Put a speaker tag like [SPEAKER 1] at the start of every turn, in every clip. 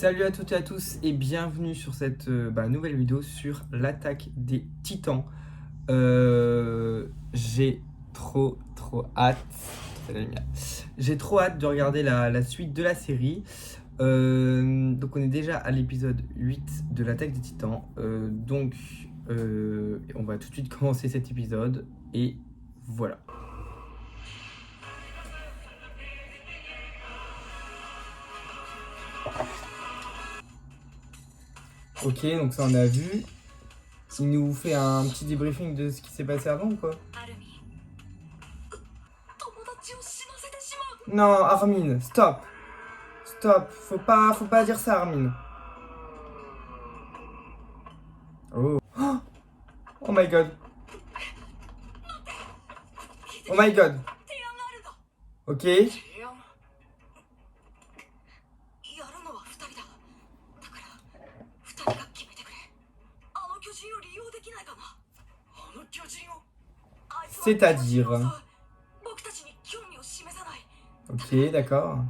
[SPEAKER 1] Salut à toutes et à tous et bienvenue sur cette nouvelle vidéo sur l'attaque des titans. J'ai trop hâte. C'est la lumière. J'ai trop hâte de regarder la suite de la série. Donc on est déjà à l'épisode 8 de l'attaque des titans. On va tout de suite commencer cet épisode et voilà. Ok, donc ça on a vu. Il nous fait un petit débriefing de ce qui s'est passé avant ou quoi? Non, Armin, stop. Stop, faut pas dire ça, Armin. Oh. Oh my god. Oh my god. Ok. C'est-à-dire. Ok, d'accord.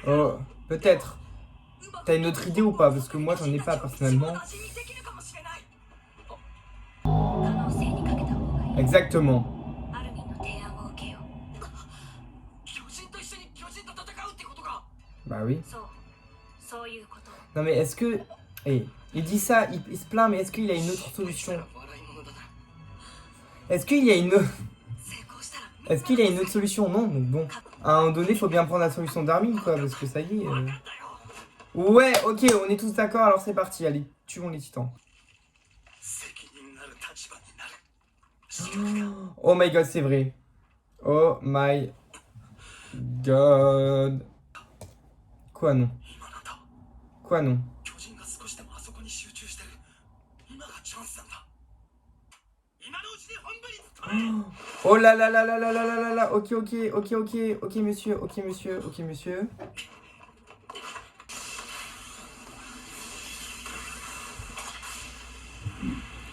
[SPEAKER 1] Oh, peut-être. T'as une autre idée ou pas? Parce que moi j'en ai pas personnellement. Exactement. Bah oui. Non mais est-ce que... Hey, il dit ça, il se plaint, mais est-ce qu'il y a une autre solution? Est-ce qu'il y a une... Est-ce qu'il y a une autre solution? Non, donc bon. À un moment donné, faut bien prendre la solution d'Armin, quoi, parce que ça y est... Ouais, ok, on est tous d'accord, alors c'est parti, allez, tuons les titans. Oh my god, c'est vrai. Oh my god. Quoi non? Quoi non? Oh là là là là là là là là là. Ok, monsieur, ok monsieur.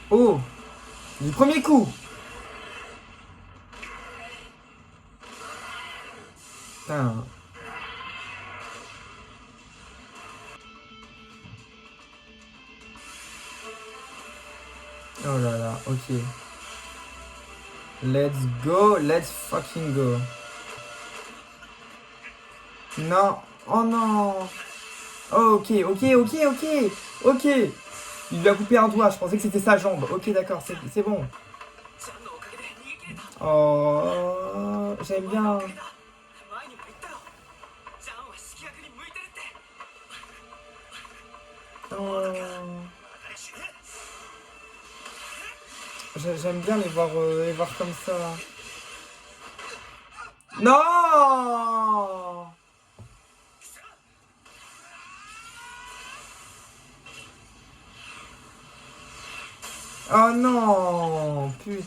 [SPEAKER 1] Oh, du premier coup. Putain. Oh là là, ok. Let's go, let's fucking go. Non, oh non. Oh, ok. Il lui a coupé un doigt, je pensais que c'était sa jambe. Ok, d'accord, c'est bon. Oh, j'aime bien. Oh. J'aime bien les voir comme ça. Non! Oh non! Putain.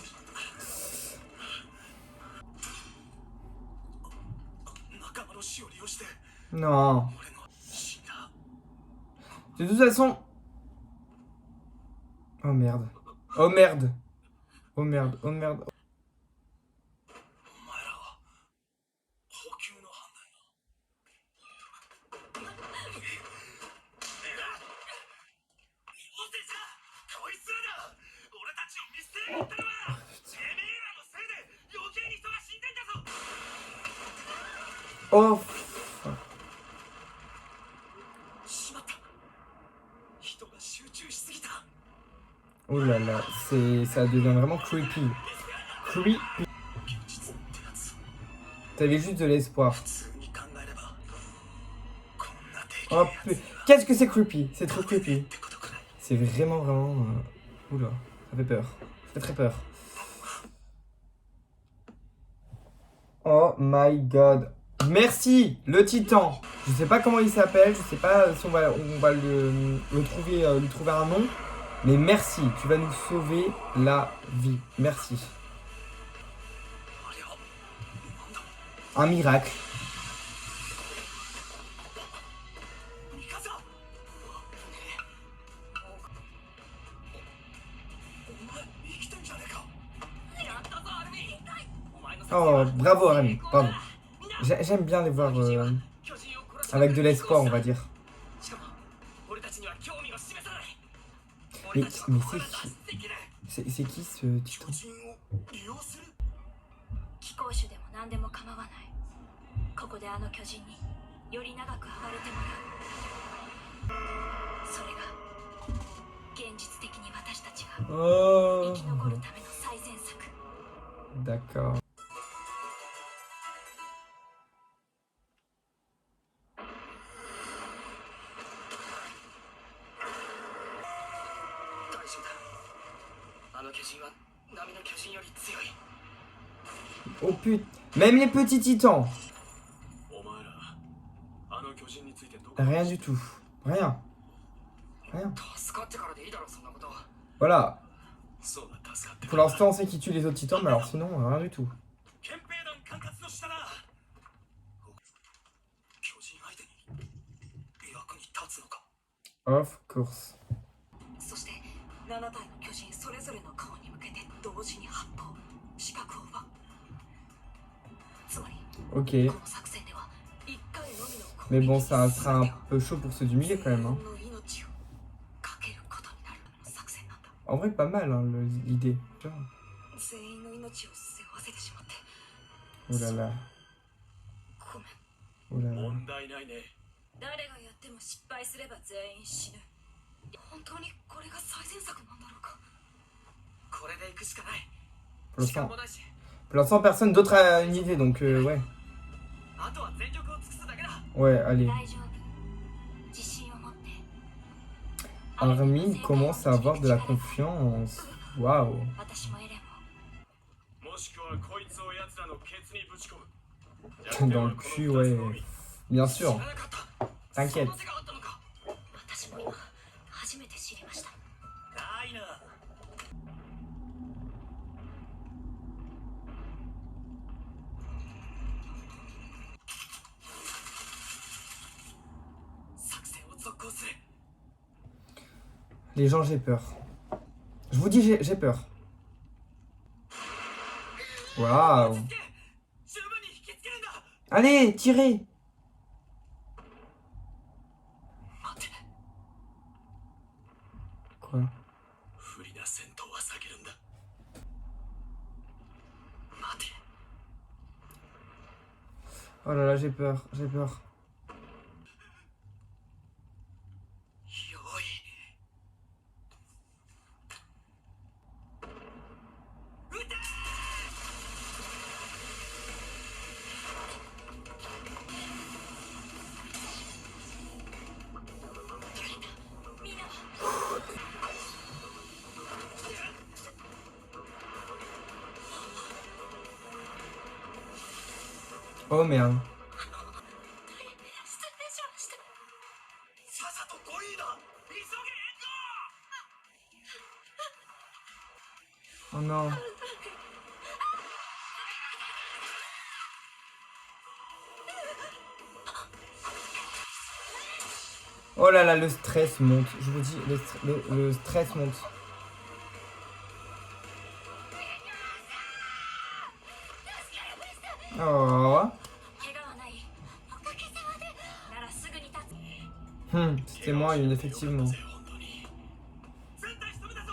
[SPEAKER 1] Non. De toute façon... Oh merde. Oh merde. Oh merde. Oh merde. Oh. Oh là là, ça devient vraiment creepy. Creepy. T'avais juste de l'espoir. Oh, qu'est-ce que c'est creepy? C'est trop creepy. C'est vraiment... Oula, ça fait peur. Ça fait très peur. Oh my god. Merci, le titan. Je sais pas comment il s'appelle, je sais pas si on va le trouver, lui trouver un nom. Mais merci, tu vas nous sauver la vie. Merci. Un miracle. Oh, bravo Rémi, bravo. J'aime bien les voir avec de l'espoir, on va dire. Mais c'est qui ce titan?
[SPEAKER 2] 貴公主でも何でも構わない。ここであの巨人により長く暴れてもらう。それが現実的に私たちが
[SPEAKER 1] Oh,
[SPEAKER 2] 生き残るための最善策。
[SPEAKER 1] d'accord.
[SPEAKER 2] 大丈夫だ。あの巨人は波の巨人より強い。
[SPEAKER 1] Oh putain, même les petits titans. Rien du tout, rien. Rien. Voilà. Pour l'instant, on sait qui tue les autres titans, mais alors sinon, rien du tout. Of course.
[SPEAKER 2] そして7体の巨人それぞれの顔に向けて同時に発砲、視覚を奪う。つまり
[SPEAKER 1] Ok.
[SPEAKER 2] この作戦では1回のみの攻
[SPEAKER 1] Mais
[SPEAKER 2] 撃
[SPEAKER 1] bon,
[SPEAKER 2] に
[SPEAKER 1] ça
[SPEAKER 2] 全
[SPEAKER 1] sera un
[SPEAKER 2] てを
[SPEAKER 1] peu chaud pour ceux du milieu quand même. Hein.
[SPEAKER 2] 全員の命をかけることになるための作戦なんだ。
[SPEAKER 1] En vrai, pas mal hein, l'idée.
[SPEAKER 2] 全員の命を背負わせてしまって
[SPEAKER 1] Oh là là.
[SPEAKER 2] ごめん。
[SPEAKER 1] Oh là là.
[SPEAKER 2] 問題ないね。誰がやっても失敗すれば全員死ぬ。本当にこれが最善策なんだろうか。これで行くしかない。
[SPEAKER 1] Pour
[SPEAKER 2] 時間
[SPEAKER 1] l'instant,
[SPEAKER 2] もないし。
[SPEAKER 1] pour l'instant, personne d'autre a une idée, donc ouais.
[SPEAKER 2] あとは全力を尽くすだけだ。
[SPEAKER 1] Ouais, allez.
[SPEAKER 2] 大丈夫。自信を持って。
[SPEAKER 1] Armin commence à avoir de la confiance. Waouh.
[SPEAKER 2] 私もエレンも。
[SPEAKER 3] もしくはこいつを奴らのケツにぶち込む。
[SPEAKER 1] Dans le cul, ouais. Bien sûr.
[SPEAKER 2] 知らなかった。
[SPEAKER 1] T'inquiète.
[SPEAKER 2] そんな手があったのか。私も今初めて知りました。
[SPEAKER 3] ないな。
[SPEAKER 2] 作戦を続行する。
[SPEAKER 1] Les gens, j'ai peur. Je vous dis, j'ai peur. Waouh.
[SPEAKER 2] 十分に引きつけるんだ。
[SPEAKER 1] Allez, tirez.
[SPEAKER 2] 待って。
[SPEAKER 1] Quoi?
[SPEAKER 3] 不利な戦闘は避けるんだ。
[SPEAKER 2] 待て。
[SPEAKER 1] Oh là là, j'ai peur, j'ai peur.
[SPEAKER 2] 用意。
[SPEAKER 1] Oh merde.
[SPEAKER 2] 失礼しました。
[SPEAKER 3] さっさと来いだ。急げ。
[SPEAKER 1] Oh non. Oh là là, le stress monte. Je vous dis, le stress monte. Oh.
[SPEAKER 2] 怪我はない。おかげさまで。ならすぐに立つ。
[SPEAKER 1] C'était moi, une, effectivement.
[SPEAKER 3] 本当に。全体仕留めたぞ。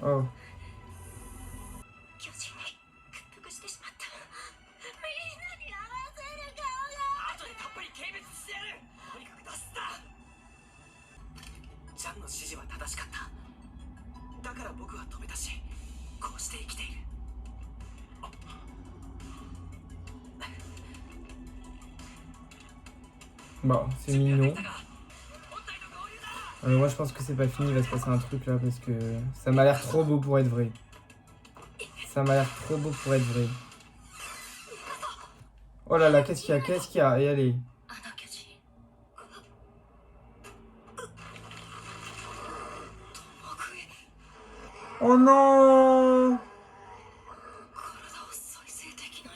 [SPEAKER 1] Oh.
[SPEAKER 2] 巨人に屈服してしまった。みんなに合わせる顔が。後でたっぷり軽蔑してやる。とにかく出すんだ。ジャンの指示は正しかった。だから僕は止めたし、こうして生きている。
[SPEAKER 1] Bon, c'est mignon. Moi, je pense que c'est pas fini. Il va se passer un truc là parce que ça m'a l'air trop beau pour être vrai. Ça m'a l'air trop beau pour être vrai. Oh là là, qu'est-ce qu'il y a? Qu'est-ce qu'il y a? Et allez. Oh non!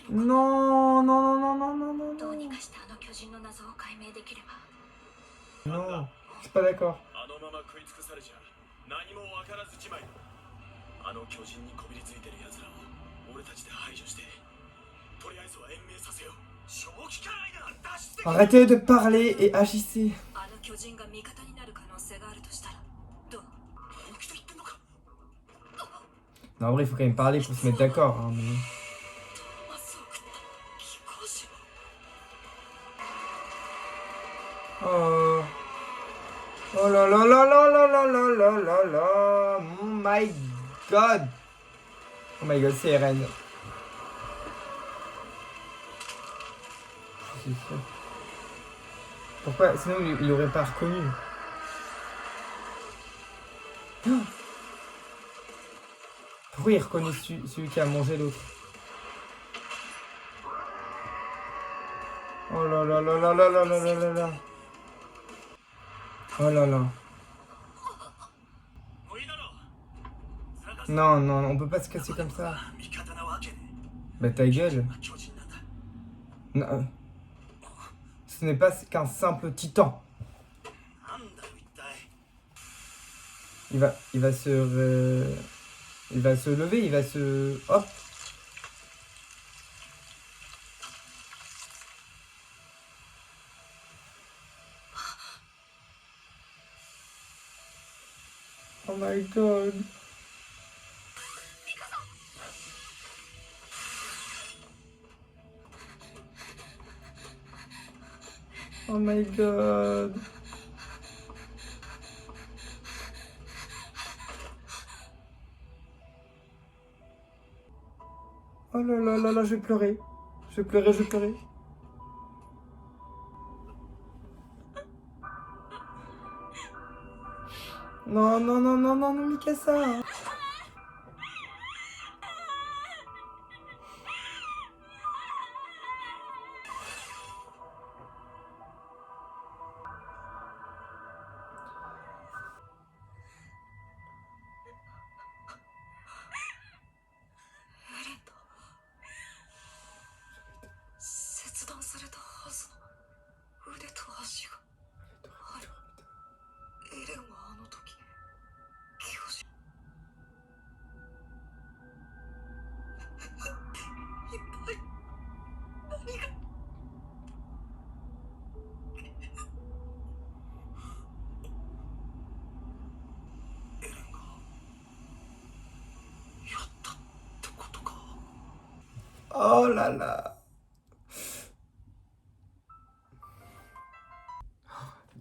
[SPEAKER 1] Non, non, non, non, non, non, non, non. Non, je suis pas d'accord.
[SPEAKER 3] あのまま食い尽くされちゃ何もわからずじまいだ。あの巨人にこびりついてる奴らを俺たちで排除してとりあえずは延命させよう。正気かないな、脱出でき
[SPEAKER 1] Arrêtez de parler et agissez.
[SPEAKER 2] あの巨人が味方になる可能性があるとしたらどう？
[SPEAKER 3] 本気で言ってんのか。
[SPEAKER 1] Non, en vrai, il faut quand même parler pour se mettre d'accord. Hein, mais...
[SPEAKER 2] マスを食った貴公子。
[SPEAKER 1] Oh. Oh là là là là là là là là là là. Oh my god. Oh my god, c'est Eren. Je suis sûr. Pourquoi? Sinon, il aurait pas reconnu. Oh. Pourquoi il reconnaît celui qui a mangé l'autre? Oh là là là là là là là là là là. Oh là là.
[SPEAKER 3] もういいだろう。探す
[SPEAKER 1] Non, non, on peut pas se casser comme ça.
[SPEAKER 3] 味方なわけね。
[SPEAKER 1] Bah ta gueule.
[SPEAKER 3] 巨人なんだ。
[SPEAKER 1] Non. Ce n'est pas qu'un simple titan.
[SPEAKER 3] なんだよ一体。
[SPEAKER 1] Il va se lever, il va se... Hop. Oh my god. Oh my god. Oh là là là là, je vais pleurer. Je vais pleurer, je vais pleurer. Non, non, non, non, non, non, Mikasa. Oh là là.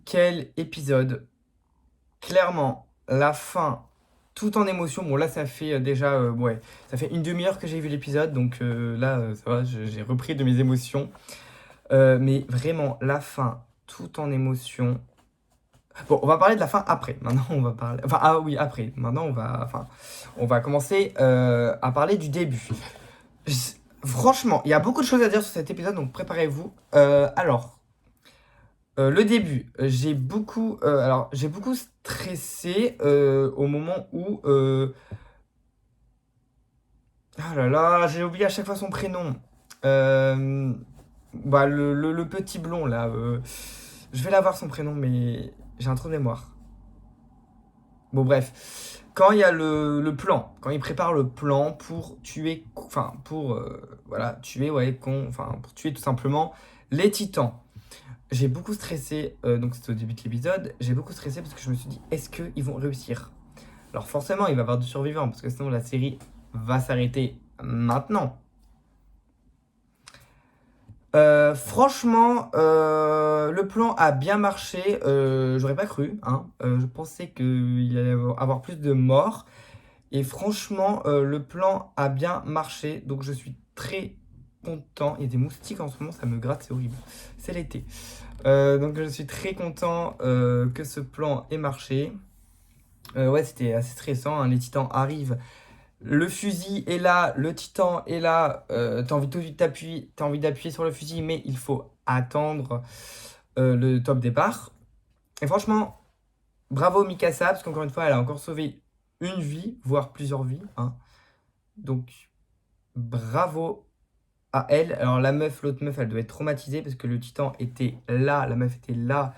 [SPEAKER 1] Quel épisode. Clairement, la fin, tout en émotion. Bon là ça fait déjà, ouais, ça fait une demi-heure que j'ai vu l'épisode. Donc là, ça va, j'ai repris de mes émotions. Mais vraiment, la fin, tout en émotion. Bon, on va parler de la fin après. Maintenant, on va parler... Enfin, ah oui, après. Maintenant, on va commencer à parler du début. Franchement, il y a beaucoup de choses à dire sur cet épisode, donc préparez-vous. Alors, le début, j'ai beaucoup stressé au moment où... Ah là là, j'ai oublié à chaque fois son prénom. Bah, le petit blond, là. Je vais l'avoir son prénom, mais j'ai un trou de mémoire. Bon, bref. Quand il y a le plan, quand il prépare le plan pour tuer, enfin, pour, voilà, tuer, ouais, pour tuer tout simplement les titans. J'ai beaucoup stressé, donc c'était au début de l'épisode, j'ai beaucoup stressé parce que je me suis dit, est-ce qu'ils vont réussir? Alors forcément, il va y avoir du survivant, parce que sinon la série va s'arrêter maintenant. Franchement, le plan a bien marché. J'aurais pas cru, hein. Je pensais qu'il allait avoir plus de morts. Et franchement, le plan a bien marché. Donc je suis très content. Il y a des moustiques en ce moment, ça me gratte, c'est horrible. C'est l'été. Donc je suis très content que ce plan ait marché. Ouais, c'était assez stressant, hein. Les titans arrivent. Le fusil est là, le titan est là, t'as envie d'appuyer sur le fusil, mais il faut attendre le top départ. Et franchement, bravo Mikasa, parce qu'encore une fois, elle a encore sauvé une vie, voire plusieurs vies, hein. Donc, bravo à elle. Alors l'autre meuf, elle doit être traumatisée, parce que le titan était là, la meuf était là.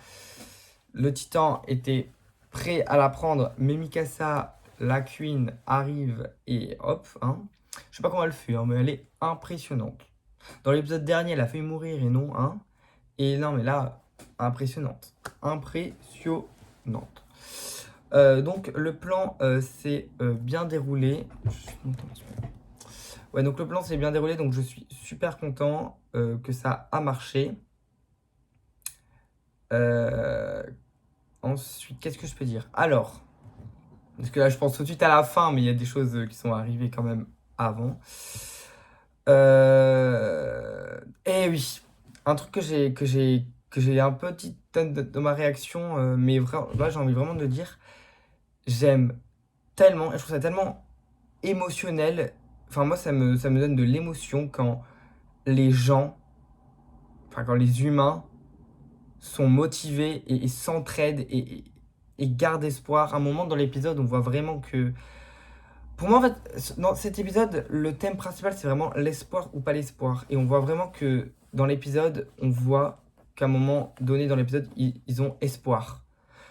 [SPEAKER 1] Le titan était prêt à la prendre, mais Mikasa... La queen arrive et hop, hein. Je sais pas comment elle fait, hein, mais elle est impressionnante. Dans l'épisode dernier, elle a failli mourir et non, hein. Et non, mais là, impressionnante. Impressionnante. Donc, le plan s'est bien déroulé. Ouais, donc le plan s'est bien déroulé, donc je suis super content que ça a marché. Ensuite, qu'est-ce que je peux dire? Alors, parce que là, je pense tout de suite à la fin, mais il y a des choses qui sont arrivées quand même avant. Et oui, un truc que j'ai un petit tonne de ma réaction, mais vraiment, là, j'ai envie vraiment de le dire. J'aime tellement, et je trouve ça tellement émotionnel. Enfin, moi, ça me donne de l'émotion quand les gens, enfin, quand les humains sont motivés et s'entraident et gardent espoir. À un moment dans l'épisode, on voit vraiment que. Pour moi, en fait, dans cet épisode, le thème principal, c'est vraiment l'espoir ou pas l'espoir. Et on voit vraiment que dans l'épisode, on voit qu'à un moment donné dans l'épisode, ils ont espoir.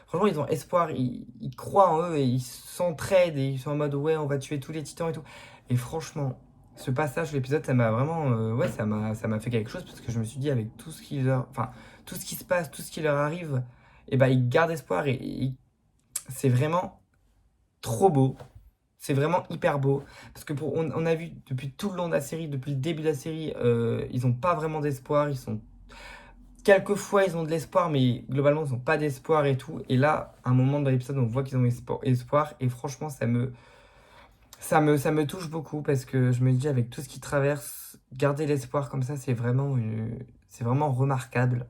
[SPEAKER 1] Franchement, ils ont espoir, ils croient en eux et ils s'entraident et ils sont en mode ouais, on va tuer tous les titans et tout. Et franchement, ce passage de l'épisode, ça m'a vraiment, ouais, ça m'a fait quelque chose parce que je me suis dit avec tout ce qui leur, enfin, tout ce qui se passe, tout ce qui leur arrive, et ben ils gardent espoir et c'est vraiment trop beau. C'est vraiment hyper beau parce que on a vu depuis tout le long de la série, depuis le début de la série, ils n'ont pas vraiment d'espoir. Ils sont quelquefois ils ont de l'espoir, mais globalement ils n'ont pas d'espoir et tout. Et là, à un moment dans l'épisode, on voit qu'ils ont espoir et franchement, ça me touche beaucoup parce que je me dis avec tout ce qu'ils traversent, garder l'espoir comme ça, c'est vraiment remarquable.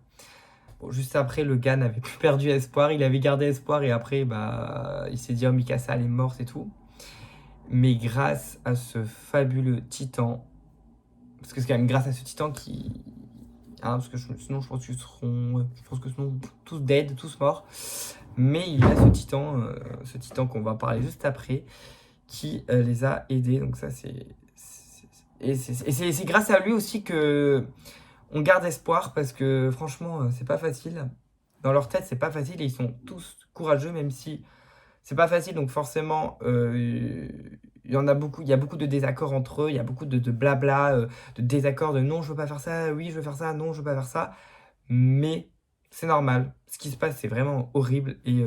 [SPEAKER 1] Bon, juste après, le gars n'avait plus perdu espoir, il avait gardé espoir et après, bah, il s'est dit oh Mikasa elle est morte et tout. Mais grâce à ce fabuleux titan, parce que c'est quand même grâce à ce titan qui, hein, parce que sinon je pense qu'ils seront, je pense que sinon tous dead, tous morts. Mais il y a ce titan qu'on va parler juste après, qui les a aidés. Donc ça c'est grâce à lui aussi que on garde espoir parce que franchement c'est pas facile. Dans leur tête c'est pas facile et ils sont tous courageux même si c'est pas facile, donc forcément, il y en a beaucoup, il y a beaucoup de désaccords entre eux, il y a beaucoup de blabla, de désaccords de non, je veux pas faire ça, oui, je veux faire ça, non, je veux pas faire ça. Mais c'est normal. Ce qui se passe, c'est vraiment horrible et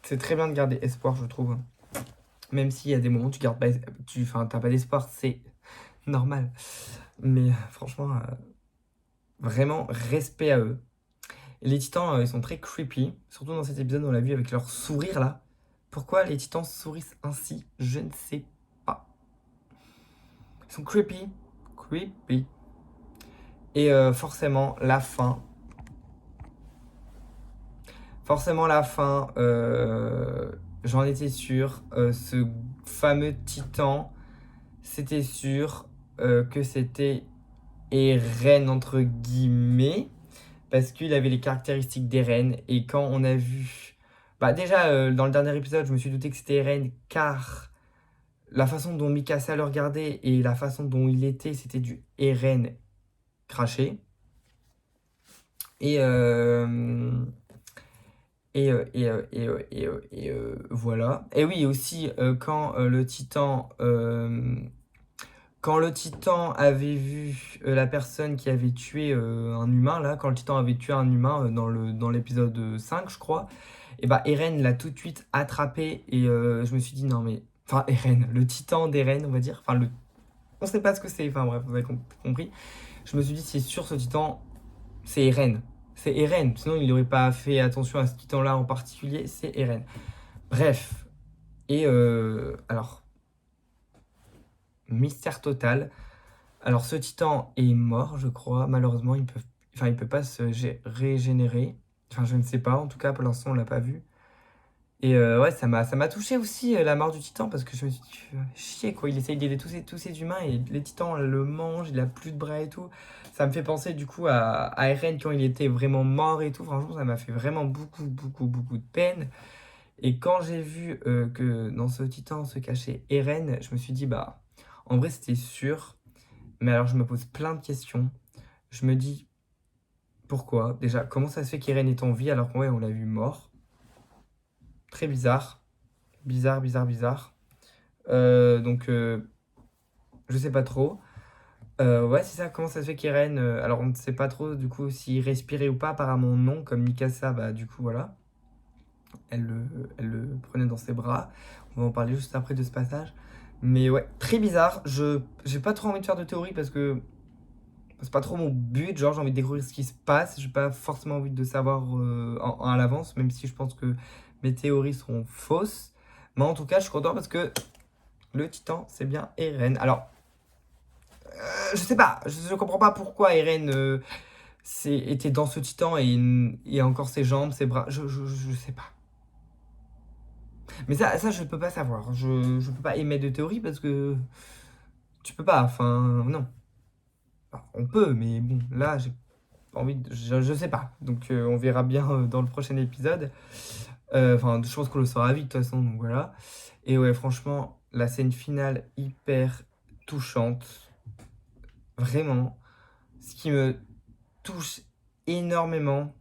[SPEAKER 1] c'est très bien de garder espoir, je trouve. Même s'il y a des moments où tu gardes pas, enfin, t'as pas d'espoir, c'est normal. Mais franchement, vraiment, respect à eux. Et les titans, ils sont très creepy. Surtout dans cet épisode, on l'a vu avec leur sourire là. Pourquoi les titans sourissent ainsi? Je ne sais pas. Ils sont creepy. Creepy. Et forcément, la fin. Forcément, la fin, j'en étais sûr. Ce fameux titan, c'était sûr que c'était Eren, entre guillemets. Parce qu'il avait les caractéristiques d'Eren. Et quand on a vu. Bah, déjà, dans le dernier épisode, je me suis douté que c'était Eren, car la façon dont Mikasa le regardait et la façon dont il était, c'était du Eren craché. Et, voilà. Et oui, aussi, quand le titan avait vu la personne qui avait tué un humain, là, quand le titan avait tué un humain dans l'épisode 5, je crois, et bah Eren l'a tout de suite attrapé et je me suis dit non mais. Enfin, Eren, le titan d'Eren, on va dire. Enfin, on sait pas ce que c'est, enfin bref, vous avez compris. Je me suis dit c'est sûr ce titan, c'est Eren. C'est Eren, sinon il n'aurait pas fait attention à ce titan-là en particulier, c'est Eren. Bref. Et alors, mystère total. Alors ce titan est mort, je crois. Malheureusement, il peut pas se régénérer. Enfin, je ne sais pas. En tout cas, pour l'instant, on l'a pas vu. Et ouais, ça m'a touché aussi la mort du titan parce que je me suis dit, chier quoi. Il essaye d'aider tous ces humains et les titans le mangent. Il a plus de bras et tout. Ça me fait penser du coup à Eren quand il était vraiment mort et tout. Franchement, ça m'a fait vraiment beaucoup, beaucoup, beaucoup de peine. Et quand j'ai vu que dans ce titan se cachait Eren, je me suis dit, bah, en vrai, c'était sûr. Mais alors, je me pose plein de questions. Je me dis, pourquoi? Déjà, comment ça se fait qu'Eren est en vie alors qu'on on l'a vu mort? Très bizarre. Bizarre, bizarre, bizarre. Donc, Je sais pas trop. Ouais, c'est ça. Comment ça se fait qu'Eren... alors, on ne sait pas trop, du coup, s'il respirait ou pas. Apparemment, non. Comme Mikasa, bah, du coup, voilà. Elle le prenait dans ses bras. On va en parler juste après de ce passage. Mais ouais, très bizarre. J'ai pas trop envie de faire de théorie parce que c'est pas trop mon but. Genre, j'ai envie de découvrir ce qui se passe. J'ai pas forcément envie de savoir à l'avance, même si je pense que mes théories seront fausses. Mais en tout cas, je suis content parce que le titan, c'est bien Eren. Alors, je sais pas. Je comprends pas pourquoi Eren était dans ce titan et encore ses jambes, ses bras. Je sais pas. Mais ça, je peux pas savoir. Je peux pas émettre de théorie parce que tu peux pas. Enfin, non. Enfin, on peut, mais bon, là, j'ai envie de... je sais pas. Donc, on verra bien dans le prochain épisode. Enfin, je pense qu'on le saura vite, de toute façon, donc voilà. Et ouais, franchement, la scène finale, hyper touchante. Vraiment. Ce qui me touche énormément.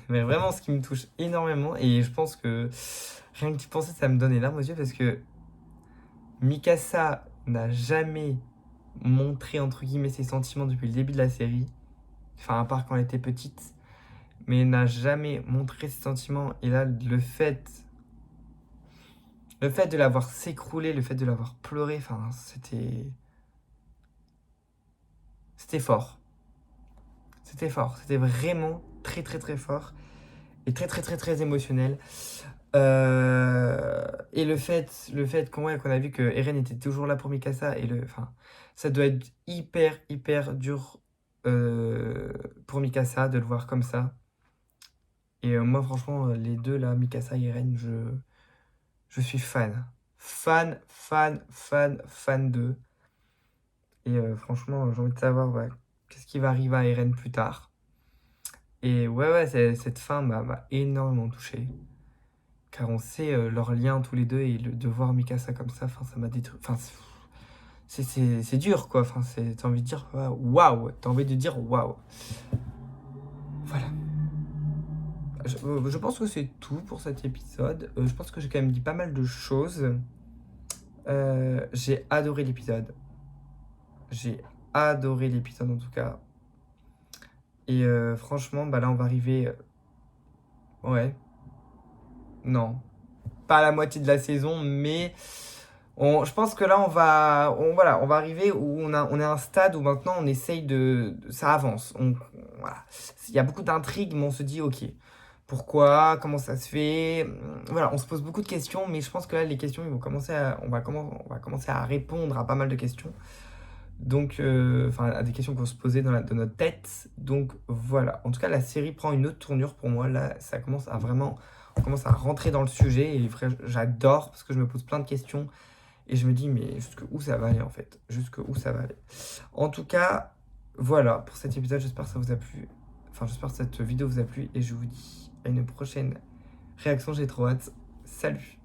[SPEAKER 1] Mais vraiment, ce qui me touche énormément. Et je pense que rien que d'y penser, ça me donne les larmes aux yeux parce que Mikasa n'a jamais montré, entre guillemets, ses sentiments depuis le début de la série. Enfin, à part quand elle était petite. Mais n'a jamais montré ses sentiments. Et là, le fait de l'avoir s'écrouler, le fait de l'avoir pleuré, enfin, c'était fort. C'était fort. C'était vraiment très, très, très fort. Et très, très, très, très émotionnel. Et le fait qu'on a vu que Eren était toujours là pour Mikasa, enfin, ça doit être hyper, hyper dur pour Mikasa de le voir comme ça. Et moi, franchement, les deux là, Mikasa et Eren, je suis fan. Fan, fan, fan, fan d'eux. Et franchement, j'ai envie de savoir ouais, qu'est-ce qui va arriver à Eren plus tard. Et ouais, ouais, cette fin m'a énormément touché. Car on sait leur lien tous les deux et de voir Mikasa comme ça, enfin, ça m'a détruit. Enfin, c'est dur quoi. Enfin, t'as envie de dire waouh. T'as envie de dire waouh. Voilà. Je pense que c'est tout pour cet épisode. Je pense que j'ai quand même dit pas mal de choses. J'ai adoré l'épisode. J'ai adoré l'épisode en tout cas. Et franchement, bah là on va arriver. Ouais. Non. Pas à la moitié de la saison, mais je pense que là voilà, on va arriver où on est à un stade où maintenant on essaye ça avance. Voilà. Il y a beaucoup d'intrigues, mais on se dit ok. Pourquoi? Comment ça se fait? Voilà, on se pose beaucoup de questions, mais je pense que là, les questions, on va commencer à répondre à pas mal de questions. Donc, enfin, à des questions qu'on se posait dans notre tête. Donc, voilà. En tout cas, la série prend une autre tournure pour moi. Là, on commence à rentrer dans le sujet. Et j'adore parce que je me pose plein de questions. Et je me dis, mais jusqu'où ça va aller en fait? Jusqu'où ça va aller? En tout cas, voilà pour cet épisode. J'espère que ça vous a plu. Enfin, j'espère que cette vidéo vous a plu. Et je vous dis à une prochaine réaction. J'ai trop hâte. Salut!